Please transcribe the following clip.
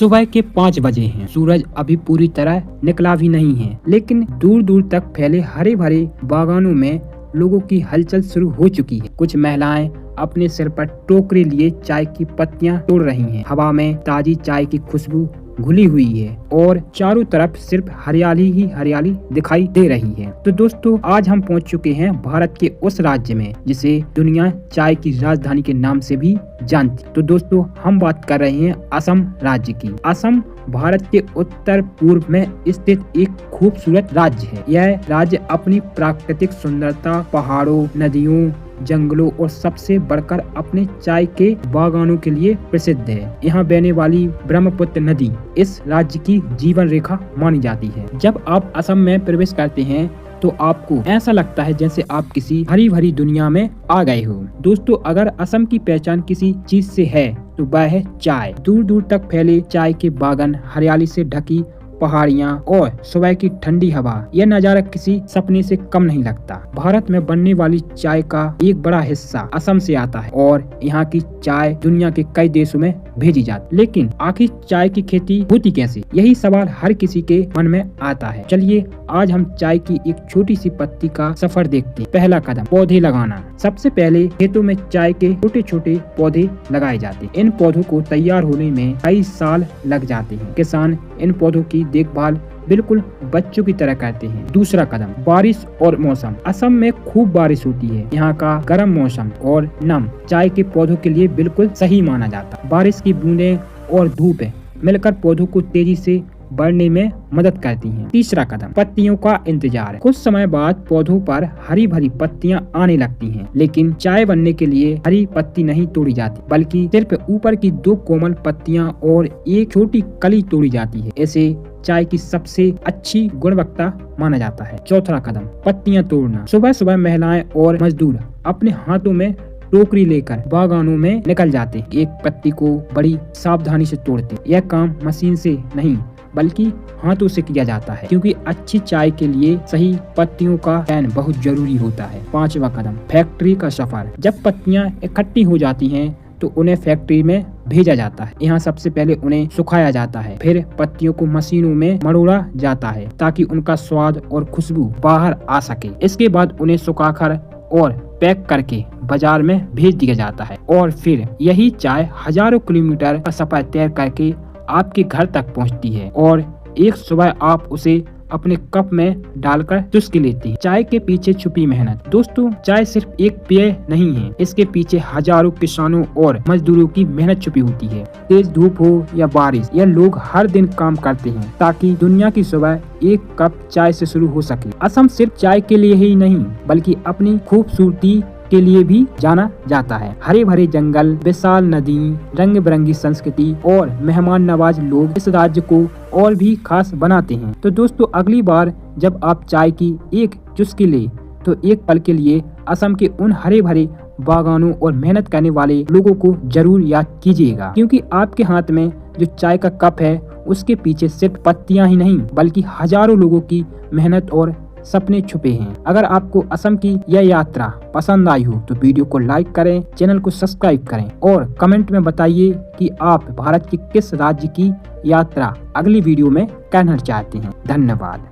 सुबह के 5 बजे हैं। सूरज अभी पूरी तरह निकला भी नहीं है, लेकिन दूर दूर तक फैले हरे भरे बागानों में लोगों की हलचल शुरू हो चुकी है। कुछ महिलाएं अपने सिर पर टोकरी लिए चाय की पत्तियां तोड़ रही हैं। हवा में ताजी चाय की खुशबू घुली हुई है और चारों तरफ सिर्फ हरियाली ही हरियाली दिखाई दे रही है। तो दोस्तों, आज हम पहुंच चुके हैं भारत के उस राज्य में जिसे दुनिया चाय की राजधानी के नाम से भी जानती। तो दोस्तों, हम बात कर रहे हैं असम राज्य की। असम भारत के उत्तर पूर्व में स्थित एक खूबसूरत राज्य है। यह राज्य अपनी प्राकृतिक सुंदरता, पहाड़ों, नदियों, जंगलों और सबसे बढ़कर अपने चाय के बागानों के लिए प्रसिद्ध है। यहाँ बहने वाली ब्रह्मपुत्र नदी इस राज्य की जीवन रेखा मानी जाती है। जब आप असम में प्रवेश करते हैं तो आपको ऐसा लगता है जैसे आप किसी हरी भरी दुनिया में आ गए हो। दोस्तों, अगर असम की पहचान किसी चीज से है तो वह है चाय। दूर दूर तक फैले चाय के बागान, हरियाली से ढकी पहाड़ियाँ और सुबह की ठंडी हवा, यह नजारा किसी सपने से कम नहीं लगता। भारत में बनने वाली चाय का एक बड़ा हिस्सा असम से आता है और यहाँ की चाय दुनिया के कई देशों में भेजी जाती। लेकिन आखिर चाय की खेती होती कैसे, यही सवाल हर किसी के मन में आता है। चलिए आज हम चाय की एक छोटी सी पत्ती का सफर देखते हैं। पहला कदम, पौधे लगाना। सबसे पहले खेतों में चाय के छोटे छोटे पौधे लगाए जाते हैं। इन पौधों को तैयार होने में कई साल लग जाते हैं। किसान इन पौधों की देखभाल बिल्कुल बच्चों की तरह करते हैं। दूसरा कदम, बारिश और मौसम। असम में खूब बारिश होती है। यहाँ का गर्म मौसम और नम चाय के पौधों के लिए बिल्कुल सही माना जाता है। बारिश की बूंदें और धूप मिलकर पौधों को तेजी से बढ़ने में मदद करती हैं। तीसरा कदम, पत्तियों का इंतजार। कुछ समय बाद पौधों पर हरी भरी पत्तियां आने लगती हैं, लेकिन चाय बनने के लिए हरी पत्ती नहीं तोड़ी जाती, बल्कि सिर्फ ऊपर की 2 कोमल पत्तियां और एक छोटी कली तोड़ी जाती है। ऐसे चाय की सबसे अच्छी गुणवत्ता माना जाता है। चौथा कदम, पत्तियां तोड़ना। सुबह सुबह महिलाएं और मजदूर अपने हाथों में टोकरी लेकर बागानों में निकल जाते हैं। एक पत्ती को बड़ी सावधानी से तोड़ते। यह काम मशीन से नहीं बल्कि हाथों से किया जाता है, क्योंकि अच्छी चाय के लिए सही पत्तियों का चयन बहुत जरूरी होता है। 5वां कदम, फैक्ट्री का सफर। जब पत्तियां इकट्ठी हो जाती हैं तो उन्हें फैक्ट्री में भेजा जाता है। यहाँ सबसे पहले उन्हें सुखाया जाता है, फिर पत्तियों को मशीनों में मरोड़ा जाता है ताकि उनका स्वाद और खुशबू बाहर आ सके। इसके बाद उन्हें सुखाकर और पैक करके बाजार में भेज दिया जाता है और फिर यही चाय हजारों किलोमीटर का सफर तय करके आपके घर तक पहुंचती है और एक सुबह आप उसे अपने कप में डालकर चुस्क लेते हैं। चाय के पीछे छुपी मेहनत। दोस्तों, चाय सिर्फ एक पेय नहीं है, इसके पीछे हजारों किसानों और मजदूरों की मेहनत छुपी होती है। तेज धूप हो या बारिश, यह लोग हर दिन काम करते हैं ताकि दुनिया की सुबह एक कप चाय से शुरू हो सके। असम सिर्फ चाय के लिए ही नहीं बल्कि अपनी खूबसूरती के लिए भी जाना जाता है। हरे भरे जंगल, विशाल नदी, रंग बिरंगी संस्कृति और मेहमान नवाज लोग इस राज्य को और भी खास बनाते हैं। तो दोस्तों, अगली बार जब आप चाय की एक चुस्की ले तो एक पल के लिए असम के उन हरे भरे बागानों और मेहनत करने वाले लोगों को जरूर याद कीजिएगा, क्योंकि आपके हाथ में जो चाय का कप है उसके पीछे सिर्फ पत्तियां ही नहीं बल्कि हजारों लोगों की मेहनत और सपने छुपे हैं। अगर आपको असम की यह यात्रा पसंद आई हो तो वीडियो को लाइक करें, चैनल को सब्सक्राइब करें और कमेंट में बताइए कि आप भारत के किस राज्य की यात्रा अगली वीडियो में करना चाहते हैं। धन्यवाद।